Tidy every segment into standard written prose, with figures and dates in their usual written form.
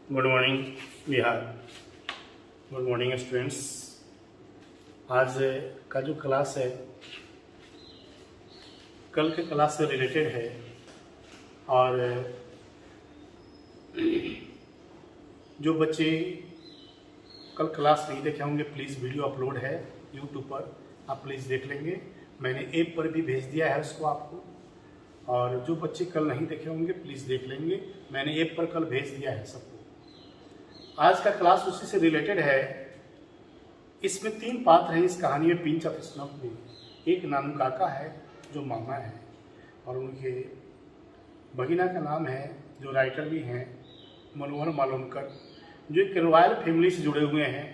Good morning Bihar. Good morning students. आज का जो क्लास है कल के क्लास से रिलेटेड है और जो बच्चे कल क्लास नहीं देखे होंगे प्लीज़ वीडियो अपलोड है यूट्यूब पर, आप प्लीज़ देख लेंगे। मैंने ऐप पर भी भेज दिया है उसको आपको, और जो बच्चे कल नहीं देखे होंगे प्लीज़ देख लेंगे, मैंने ऐप पर कल भेज दिया है सबको। आज का क्लास उसी से रिलेटेड है। इसमें 3 पात्र हैं इस कहानी में, पिंच ऑफ स्नफ में। एक नानू काका है जो मामा है, और उनके भगिना का नाम है जो राइटर भी हैं मनोहर मालवणकर, जो एक रॉयल फैमिली से जुड़े हुए हैं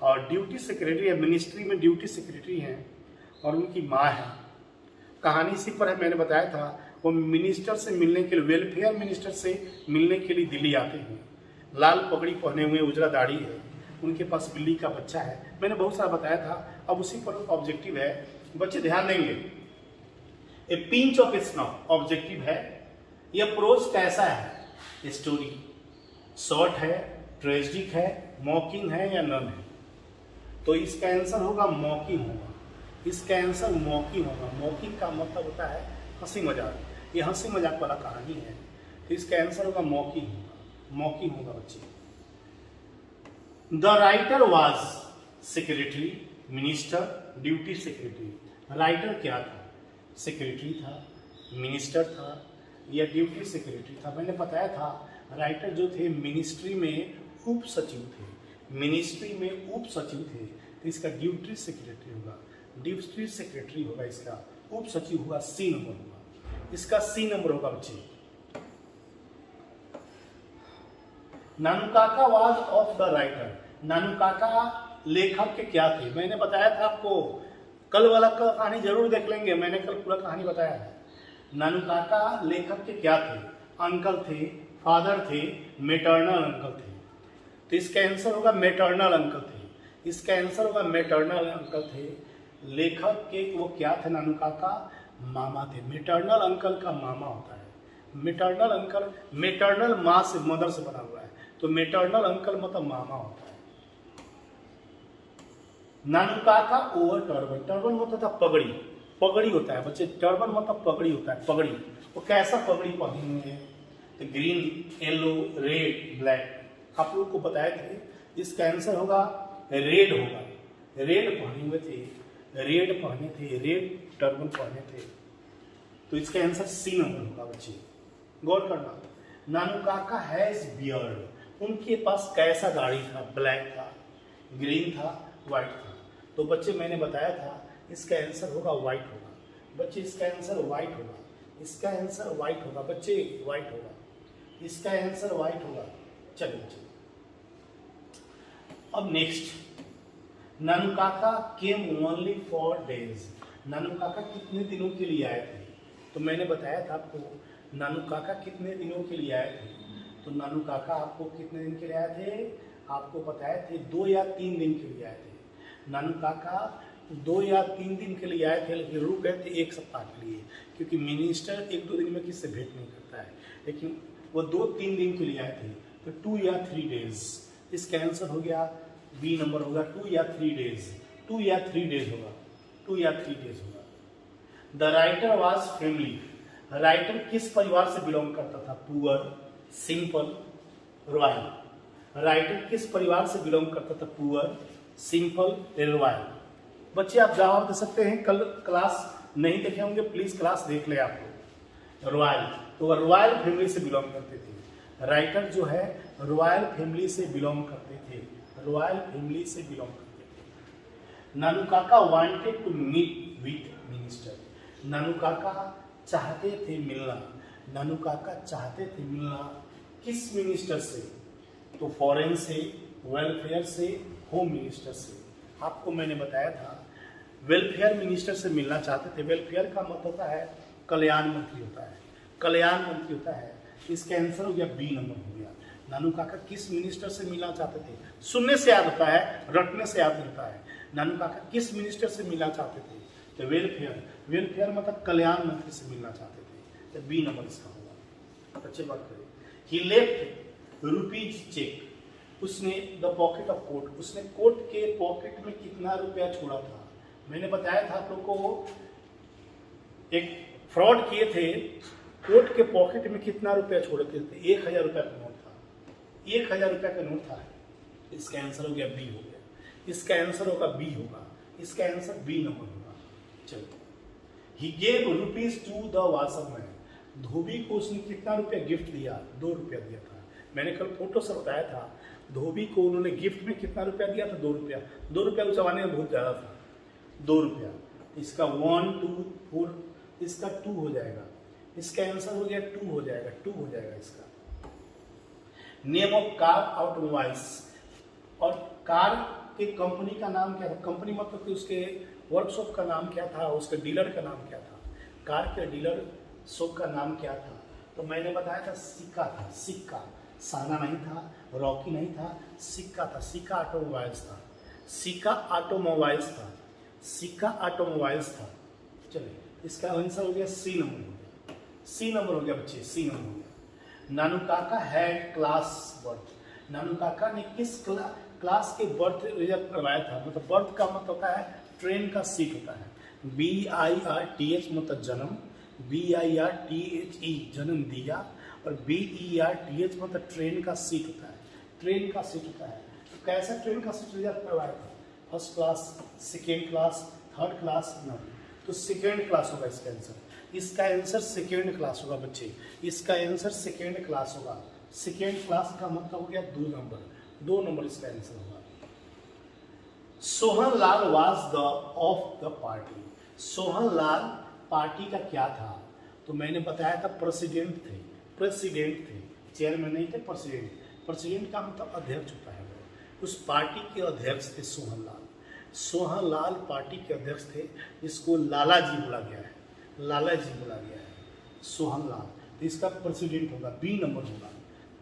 और ड्यूटी सेक्रेटरी है, मिनिस्ट्री में ड्यूटी सेक्रेटरी हैं, और उनकी माँ है। कहानी इसी पर है, मैंने बताया था। वो मिनिस्टर से मिलने के लिए, वेलफेयर मिनिस्टर से मिलने के लिए दिल्ली आते हैं। लाल पगड़ी पहने हुए, उजला दाढ़ी है, उनके पास बिल्ली का बच्चा है। मैंने बहुत सारा बताया था, अब उसी पर ऑब्जेक्टिव है। बच्चे ध्यान देंगे, ए पिंच ऑफ स्नफ ऑब्जेक्टिव है। यह प्रोज कैसा है? स्टोरी शॉर्ट है, ट्रेजिक है, मॉकिंग है या नन है? तो इसका आंसर होगा मॉकिंग होगा। इसका आंसर मॉकिंग होगा। मॉकिंग का मतलब होता है हंसी मजाक। ये हंसी मजाक वाला कहानी है, तो इसका आंसर होगा मॉकिंग होगा। मॉकिंग होगा बच्चे। The writer was secretary, minister, duty secretary. Writer क्या था? सेक्रेटरी था, मिनिस्टर था या ड्यूटी सेक्रेटरी था? मैंने बताया था राइटर जो थे मिनिस्ट्री में उप सचिव थे। मिनिस्ट्री में उप सचिव थे, तो इसका ड्यूटी सेक्रेटरी होगा। ड्यूटी सेक्रेटरी होगा इसका, उप सचिव होगा, सी नंबर होगा। इसका सी नंबर होगा बच्चे। नानू Kaka was of the writer. नानू काका लेखक के क्या थे? मैंने बताया था आपको, कल वाला कहानी जरूर देख लेंगे, मैंने कल पूरा कहानी बताया है। नानू काका लेखक के क्या थे? अंकल थे, फादर थे, मेटर्नल अंकल थे। तो इसका आंसर होगा मेटर्नल अंकल थे। इसका आंसर होगा मेटर्नल अंकल थे। लेखक के वो क्या थे? नानू काका मामा थे। मेटर्नल अंकल का मामा होता है। मेटर्नल अंकल, मेटर्नल माँ से, मदर से बना हुआ है, तो मेटर्नल अंकल मतलब मामा होता है। नानू काका ओवर टर्बन। टर्बन होता था पगड़ी, पगड़ी होता है बच्चे। टर्बन मतलब पगड़ी होता है, पगड़ी। वो कैसा पगड़ी पहने हुए हैं? तो ग्रीन, येलो, रेड, ब्लैक। आप लोगों को बताए थे, इसका आंसर होगा रेड होगा। रेड पहने हुए थे, रेड पहने थे, रेड टर्बन पहने थे, तो इसका आंसर सी नंबर होगा बच्चे। गौर करना। नानू काका हैज बियर्ड। उनके पास कैसा दाढ़ी था? ब्लैक था, ग्रीन था, व्हाइट था। तो बच्चे मैंने बताया था इसका आंसर होगा व्हाइट होगा। बच्चे इसका आंसर व्हाइट होगा। इसका आंसर व्हाइट होगा बच्चे, व्हाइट होगा। इसका आंसर व्हाइट होगा। चलिए बच्चे, अब नेक्स्ट। नानू काका केम ओनली फॉर डेज। नानू काका कितने दिनों के लिए आए थे? तो मैंने बताया था आपको नानू काका कितने दिनों के लिए आए थे। तो नानू काका आपको कितने दिन के लिए आए थे? आपको बताए थे 2 या 3 दिन के लिए आए थे। नानू काका 2 या 3 दिन के लिए आए थे, लेकिन रुक गए थे 1 सप्ताह के लिए, क्योंकि मिनिस्टर 1-2 दिन में किससे भेंट नहीं करता है। लेकिन वो 2-3 दिन के लिए आए थे, तो 2 या 3 डेज। इसका आंसर हो गया बी नंबर होगा, 2 या 3 डेज। 2 या 3 डेज होगा, 2 या 3 डेज होगा। The writer was family. Writer किस परिवार से बिलोंग करता था? Poor, simple, royal. राइटर किस परिवार से बिलोंग करता था? Poor, simple, royal. बच्चे आप जवाब दे सकते हैं। कल क्लास नहीं देखे होंगे प्लीज क्लास देख ले आपको। रॉयल, तो रॉयल फैमिली से बिलोंग करते थे। राइटर जो है रॉयल फैमिली से बिलोंग करते थे। रॉयल फैमिली से बिलोंग करते थे। Nanu Kaka wanted to meet with minister. Nanu Kaka चाहते थे मिलना। नानू काका चाहते थे मिलना किस मिनिस्टर से? तो फॉरेन से, वेलफेयर से, होम मिनिस्टर से। आपको मैंने बताया था वेलफेयर मिनिस्टर से मिलना चाहते थे। वेलफेयर का मतलब होता है कल्याण मंत्री होता है, कल्याण मंत्री होता है। इसका आंसर हो गया बी नंबर हो गया। नानू काका किस मिनिस्टर से मिलना चाहते थे? सुनने से याद होता है, रटने से याद होता है। नानू काका किस मिनिस्टर से मिलना चाहते थे? तो वेलफेयर, वेलफेयर मतलब कल्याण मंत्री से मिलना चाहते थे, तो बी नंबर इसका होगा। अच्छी बात करें। ही लेफ्ट रुपीज चेक। उसने द पॉकेट ऑफ कोट, उसने कोट के पॉकेट में कितना रुपया छोड़ा था। मैंने बताया था आप लोग को, एक फ्रॉड किए थे, कोट के पॉकेट में कितना रुपया छोड़े थे, 1000 रुपया का नोट था, 1000 रुपया का नोट था। इसका आंसर हो गया बी हो गया, इसका आंसर होगा बी होगा, इसका आंसर बी नंबर होगा। चलो, he gave rupees to the washerman, धोबी को उसने कितना रुपया गिफ्ट दिया, 2 रुपया दिया था। मैंने कल फोटो से बताया था, धोबी को उन्होंने गिफ्ट में कितना रुपया दिया था, 2 रुपया। 2 रुपया उस जमाने में बहुत ज्यादा था, 2 रुपया। इसका 1 2 4, इसका 2 हो जाएगा, इसका आंसर हो गया 2 हो जाएगा, 2 हो जाएगा इसका। नेम ऑफ कार ऑटोमोबाइल्स, और कार के कंपनी का नाम क्या था, कंपनी मतलब कि उसके वर्कशॉप का नाम क्या था, उसके डीलर का नाम क्या था, कार के डीलर शॉप का नाम क्या था। तो मैंने बताया था सिक्का था, सिक्का, साना नहीं था, रॉकी नहीं था, सिक्का था, सिक्का ऑटोमोबाइल्स था, सिक्का ऑटोमोबाइल्स था, सिक्का ऑटोमोबाइल्स था। चलिए, इसका आंसर हो गया सी नंबर हो गया, सी नंबर हो गया बच्चे, सी नंबर हो गया। नानुकाका हैड क्लास बर्थ, नानुकाका ने किस क्लास के बर्थ रिजल्ट करवाया था। मतलब बर्थ का मतलब होता है ट्रेन का सीट होता है, BIRTH मतलब जन्म, BIRTHE जन्म दिया, और BERTH मतलब ट्रेन का सीट होता है, ट्रेन का सीट होता है। तो कैसा ट्रेन का सीट रिजल्ट करवाया था, first class, second class, third class, न, तो सेकेंड क्लास होगा इसका आंसर। इसका आंसर सेकेंड क्लास होगा बच्चे, इसका आंसर सेकेंड क्लास होगा। सेकेंड क्लास का मतलब हो गया 2 नंबर, 2 नंबर इसका आंसर होगा। Sohan Lal was the of the party, Sohan Lal party का क्या था। तो मैंने बताया था प्रेसिडेंट थे, प्रेसिडेंट थे, चेयरमैन नहीं थे, प्रेसिडेंट। प्रेसिडेंट का मतलब अध्यक्ष होता है, उस पार्टी के अध्यक्ष थे सोहन लाल। सोहन लाल पार्टी के अध्यक्ष थे, जिसको लाला जी बोला गया है, लाला जी बोला गया है, सोहन लाल। तो इसका प्रेसिडेंट होगा, बी नंबर होगा,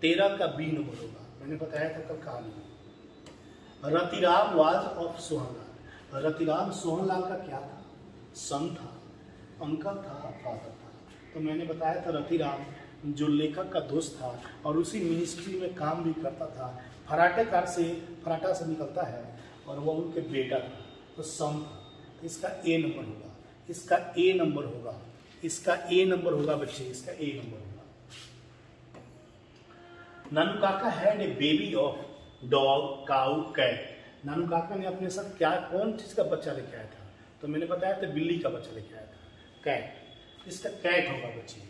13 का बी नंबर होगा। मैंने बताया था कल कहानी। रतिराम वाज ऑफ सोहनलाल, रतिराम सोहनलाल का क्या था, सन था, अंकल था, फादर था। तो मैंने बताया था रतिराम जो लेखक का दोस्त था और उसी मिनिस्ट्री में काम भी करता था, फराटे कार से, फराटा से निकलता है, और वो उनके बेटा था, तो सन था। तो इसका ए नंबर होगा, इसका ए नंबर होगा, इसका ए नंबर होगा बच्चे, इसका ए नंबर होगा। Nanukaka had a baby of dog, cow, cat. Nanukaka ने अपने साथ क्या, कौन चीज का बच्चा लेके आया था। तो मैंने बताया था बिल्ली का बच्चा लेके आया था, कैट। इसका कैट होगा बच्चे,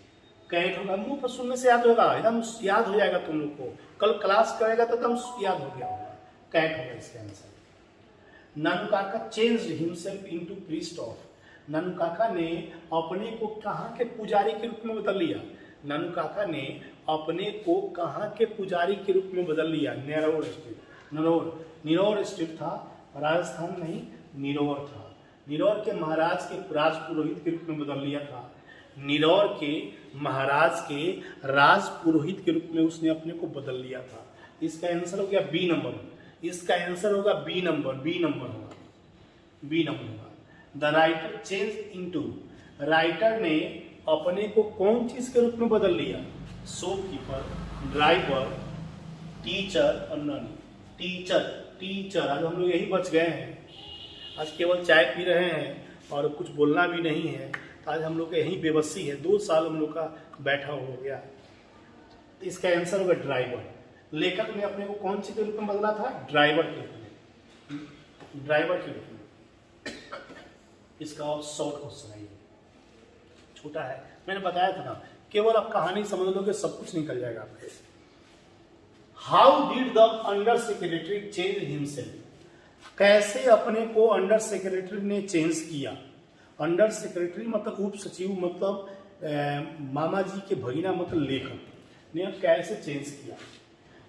कैट होगा। मुंह पर सुनने से याद होगा, एकदम याद हो जाएगा तुम लोग को, कल क्लास करेगा तो एकदम याद हो गया होगा, कैट होगा इसका answer. Nanukaka changed himself into priest of, Nanukaka ने अपने को कहाँ के पुजारी के रूप में बदल लिया। नानुकाका ने अपने को कहाँ के पुजारी के रूप में बदल लिया, नेरौर स्टेट, निरौर स्टेट था, राजस्थान नहीं, निरौर था। निरौर के महाराज के राज पुरोहित के रूप में बदल लिया था, निरौर के महाराज के राज पुरोहित के रूप में उसने अपने को बदल लिया था। इसका आंसर हो गया बी नंबर, इसका आंसर होगा बी नंबर, बी नंबर होगा, बी नंबर होगा। The writer change into, writer ने अपने को कौन चीज के रूप में बदल लिया, शॉपकीपर, ड्राइवर, टीचर और नन। टीचर, टीचर, आज हम लोग यही बच गए हैं, आज केवल चाय पी रहे हैं और कुछ बोलना भी नहीं है। आज हम लोग यही बेबसी है, 2 साल हम लोग का बैठा हो गया। इसका आंसर होगा ड्राइवर। लेखक ने अपने को कौन सी के रूप में बदला था, ड्राइवर के रूप में, ड्राइवर के रूप में। इसका और शॉर्ट क्वेश्चन है, छोटा है, मैंने बताया था ना, केवल आप कहानी समझ लोगे सब कुछ निकल जाएगा आपके। How did the under secretary change himself, कैसे अपने को अंडर सेक्रेटरी ने चेंज किया। अंडर सेक्रेटरी मतलब उप सचिव, मतलब मामा जी के भगीना, मतलब लेखक ने कैसे चेंज किया।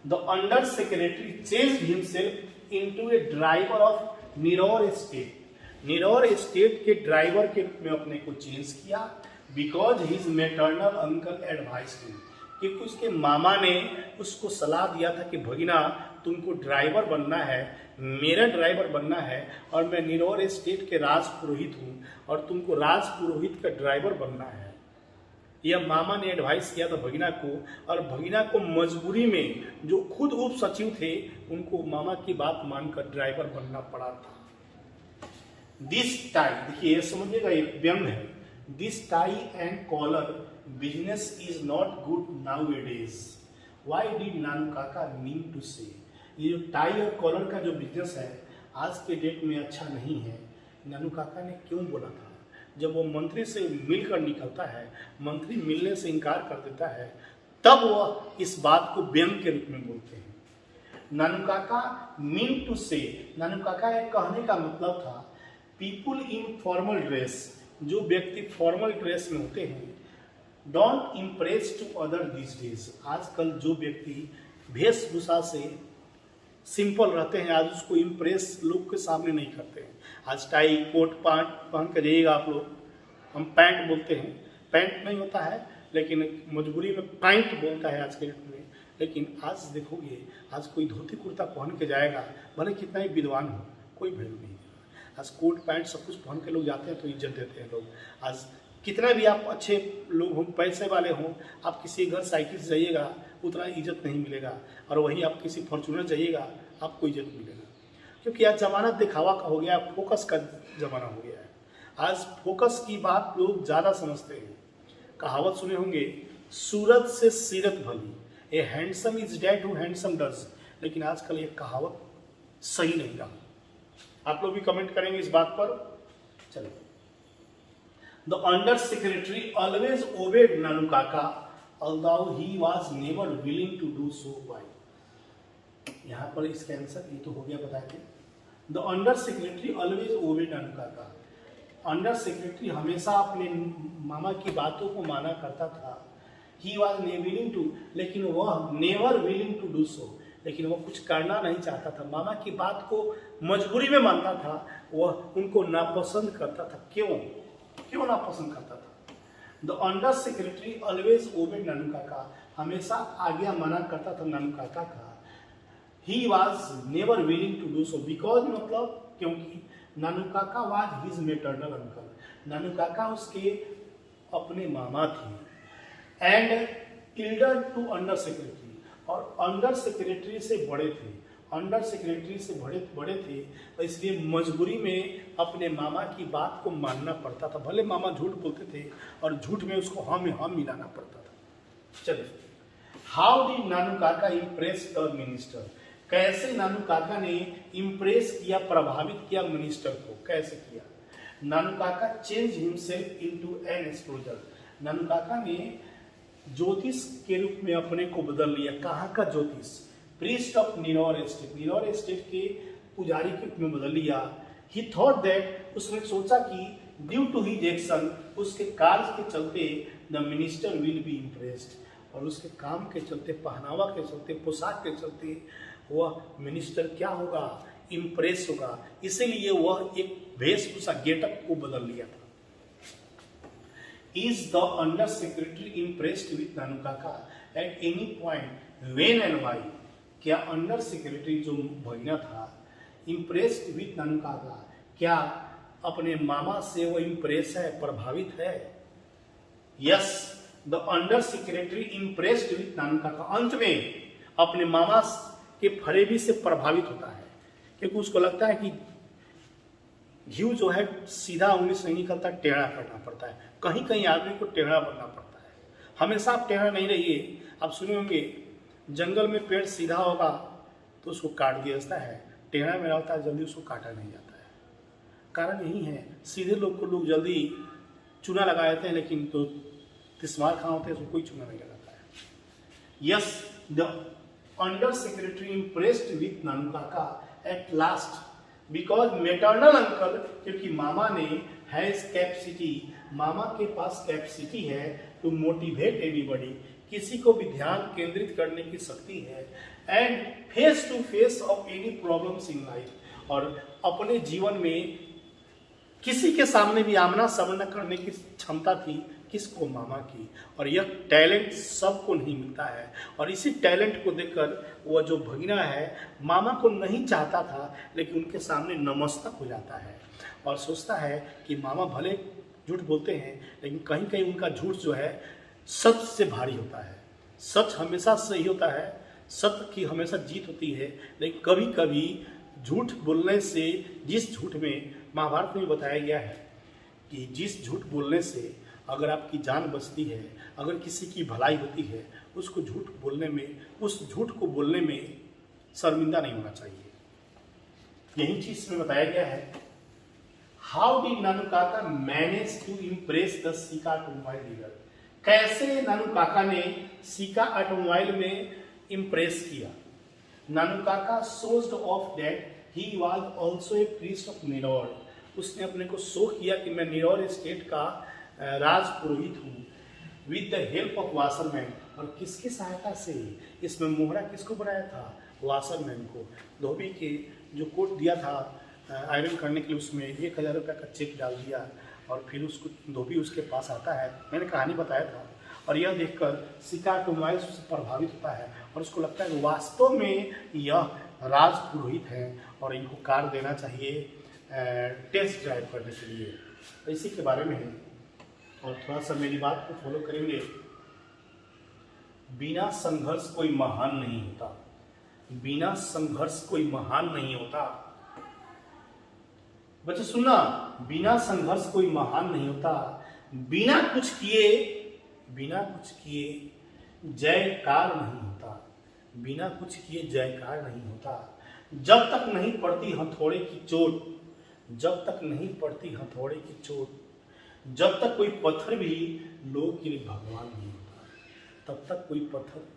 The under secretary change himself into a driver of Nirour state, Nirour state के ड्राइवर के रूप में अपने को चेंज किया। Because his maternal uncle advise him, क्योंकि उसके मामा ने उसको सलाह दिया था कि भगीना तुमको ड्राइवर बनना है, मेरा ड्राइवर बनना है, और मैं निरौर स्टेट के राज पुरोहित हूँ और तुमको राज पुरोहित का ड्राइवर बनना है। यह मामा ने एडवाइस किया था भगीना को, और भगीना को मजबूरी में जो खुद उप सचिव थे उनको मामा की बात मानकर ड्राइवर बनना पड़ा था। दिस टाई, देखिए समझिएगा, एक व्यंग है। This tie and collar business is not good nowadays, why did Nanu Kaka mean to से। ये जो टाई और कॉलर का जो बिजनेस है आज के डेट में अच्छा नहीं है, नानू काका ने क्यों बोला था। जब वो मंत्री से मिलकर निकलता है, मंत्री मिलने से इनकार कर देता है, तब वह इस बात को व्यंग के रूप में बोलते हैं। नानू काका मीन टू से, नानू काका एक कहने का मतलब था पीपुल इन फॉर्मल ड्रेस, जो व्यक्ति फॉर्मल ड्रेस में होते हैं, don't impress to other this days. आजकल जो व्यक्ति वेशभूषा से सिंपल रहते हैं, आज उसको इम्प्रेस लोग के सामने नहीं करते हैं। आज टाई कोट पैंट पहन कर जाइएगा आप लोग, हम पैंट बोलते हैं, पैंट नहीं होता है लेकिन मजबूरी में पैंट बोलता है आज के डेट में। लेकिन आज देखोगे, आज कोई धोती कुर्ता पहन के जाएगा, भले कितना ही विद्वान हो, कोई वैल्यू नहीं। आज कोट पैंट सब कुछ पहन के लोग जाते हैं तो इज्जत देते हैं लोग। आज कितना भी आप अच्छे लोग हों, पैसे वाले हों, आप किसी घर साइकिल से जाइएगा उतना इज्जत नहीं मिलेगा, और वहीं आप किसी फॉर्चूनर जाइएगा आपको इज्जत मिलेगा। क्योंकि आज ज़माना दिखावा का हो गया, फोकस का ज़माना हो गया है। आज फोकस की बात लोग ज़्यादा समझते हैं। कहावत सुने होंगे, सूरत से सीरत भली, a handsome is that who handsome does. लेकिन आजकल ये कहावत सही नहीं रहा। आप लोग भी कमेंट करेंगे इस बात पर। चलो, the under secretary always obeyed Nanu Kaka although he was never willing to do so. Why? यहाँ पर इसका आंसर ये तो हो गया, बताते। The under secretary always obeyed Nanu Kaka, under secretary हमेशा अपने मामा की बातों को माना करता था। ही वॉज विलिंग टू, लेकिन वह never willing to do so, लेकिन वह कुछ करना नहीं चाहता था। मामा की बात को मजबूरी में मानता था, वह उनको नापसंद करता था। क्यों नापसंद करता था? The under secretary always obeyed Nanu Kaka, हमेशा आज्ञा माना करता था नानू काका का। He was never willing to do so, because मतलब क्योंकि Nanu Kaka was his maternal uncle, Nanu Kaka उसके अपने मामा थे। And elder to under secretary, और अंडर सेक्रेटरी से बड़े थे, अंडर सेक्रेटरी से बड़े थे, तो इसलिए मजबूरी में अपने मामा की बात को मानना पड़ता था। भले मामा झूठ बोलते थे और झूठ में उसको हम मिलाना पड़ता था। चलिए, हाउ डिड नानू काका इम्प्रेस द मिनिस्टर, कैसे नानू काका ने इम्प्रेस किया, प्रभावित किया मिनिस्टर को, कैसे किया? नानू काका चेंज हिमसेल्फ इनटू एन एस्ट्रोलजर, नानू काका ने ज्योतिष के रूप में अपने को बदल लिया। कहाँ का ज्योतिष? प्रीस्ट ऑफ नीनौर एस्टेट, नीनौर एस्टेट के पुजारी के रूप में बदल लिया। ही थॉट दैट, उसने सोचा कि ड्यू टू हिज एक्शन, उसके कार्य के चलते the minister will be impressed, और उसके काम के चलते, पहनावा के चलते, पोशाक के चलते वह मिनिस्टर क्या होगा? इम्प्रेस होगा। इसीलिए वह एक वेशभूषा गेटअप को बदल लिया था। Is the under secretary impressed with Nanu Kaka at any point when and why, क्या अंडर सेक्रेटरी जो भगीना था इम्प्रेस्ड विथ नानू काका, क्या अपने मामा से वो इम्प्रेस है, प्रभावित है? Yes, the under secretary impressed with Nanu Kaka, अंत में अपने मामा के फरेबी से प्रभावित होता है, क्योंकि उसको लगता है कि घी जो है सीधा उंगली से नहीं निकलता, टेढ़ा करना पड़ता है। कहीं कहीं आदमी को टेढ़ा बनना पड़ता है। हमेशा आप टेढ़ा नहीं रहिए। आप सुने होंगे, जंगल में पेड़ सीधा होगा तो उसको काट दिया जाता है, टेढ़ा में रहता है जल्दी उसको काटा नहीं जाता है। कारण यही है, सीधे लोग को लोग जल्दी चूना लगा देते हैं, लेकिन तो तिस्मार खां होते हैं उसको कोई चूना नहीं लगाता है। Yes, the under secretary impressed with Nanu Kaka at last because maternal uncle, क्योंकि मामा ने हैज कैपेसिटी, मामा के पास कैपेसिटी है टू मोटिवेट एनीबॉडी, किसी को भी ध्यान केंद्रित करने की शक्ति है। And face to face of any problems in life, और अपने जीवन में किसी के सामने भी आमना सामना करने की क्षमता थी, किसको? मामा की। और यह टैलेंट सबको नहीं मिलता है, और इसी टैलेंट को देखकर वह जो भगीना है मामा को नहीं चाहता था, लेकिन उनके सामने नमस्तक हो जाता है और सोचता है कि मामा भले झूठ बोलते हैं, लेकिन कहीं कहीं उनका झूठ जो है सच से भारी होता है। सच हमेशा सही होता है, सत्य की हमेशा जीत होती है। लेकिन कभी कभी झूठ बोलने से, जिस झूठ में महाभारत में बताया गया है कि जिस झूठ बोलने से अगर आपकी जान बचती है, अगर किसी की भलाई होती है, उसको झूठ बोलने में, उस झूठ को बोलने में शर्मिंदा नहीं होना चाहिए। यही चीज इसमें बताया गया है। How did Nanu Kaka manage to impress the सीका ऑटोमोबाइल डीलर। कैसे नानू काका ने सीका ऑटोमोबाइल में इम्प्रेस किया। Nanu Kaka showed off that he was also a priest of Nirour. उसने अपने को शो किया कि मैं निरौर स्टेट का राज पुरोहित हूँ। With the help of washerman, और किसकी सहायता से? इसमें मोहरा किसको बनाया था? वाशरमैन को। धोबी के जो कोट दिया था आयरन करने के लिए, उसमें 1000 रुपये का चेक डाल दिया और फिर उसको धोबी उसके पास आता है। मैंने कहानी बताया था। और यह देखकर सीका ऑटोमोबाइल्स से प्रभावित होता है और उसको लगता है कि वास्तव में यह राज पुरोहित है और इनको कार देना चाहिए टेस्ट ड्राइव करने के लिए। तो इसी के बारे में है और थोड़ा सा मेरी बात को फॉलो करेंगे। बिना संघर्ष कोई महान नहीं होता। बिना संघर्ष कोई महान नहीं होता। बच्चे सुनना, बिना संघर्ष कोई महान नहीं होता। बिना कुछ किए जयकार नहीं होता। बिना कुछ किए जयकार नहीं होता। जब तक नहीं पड़ती हथौड़े की चोट, जब तक नहीं पड़ती हथौड़े की चोट, जब तक कोई पत्थर भी लोगों के लिए भगवान नहीं होता, तब तक कोई पत्थर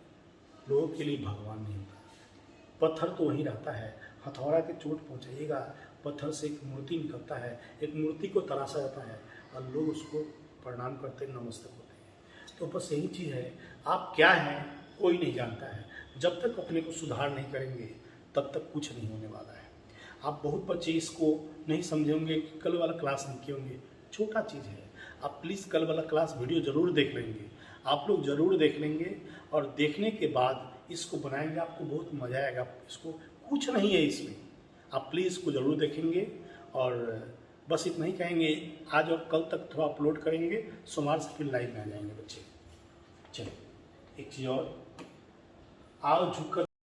लोगों के लिए भगवान नहीं होता। पत्थर तो वहीं रहता है। हथौड़ा के चोट पहुंचाइएगा, पत्थर से एक मूर्ति निकलता है, एक मूर्ति को तराशा जाता है और लोग उसको प्रणाम करते, नमस्ते होते हैं। तो बस यही चीज़ है। आप क्या हैं कोई नहीं जानता है। जब तक अपने को सुधार नहीं करेंगे तब तक कुछ नहीं होने वाला है। आप बहुत बच्चे इसको नहीं समझे होंगे कि कल वाला क्लास नहीं किए होंगे। छोटा चीज़ है। आप प्लीज़ कल वाला क्लास वीडियो ज़रूर देख लेंगे। आप लोग ज़रूर देख लेंगे और देखने के बाद इसको बनाएंगे, आपको बहुत मज़ा आएगा। इसको कुछ नहीं है इसमें, आप प्लीज़ इसको ज़रूर देखेंगे। और बस इतना ही कहेंगे। आज और कल तक थोड़ा अपलोड करेंगे, सोमवार से फिर लाइव में आ जाएंगे बच्चे। चलिए एक चीज़ और, आओ झुककर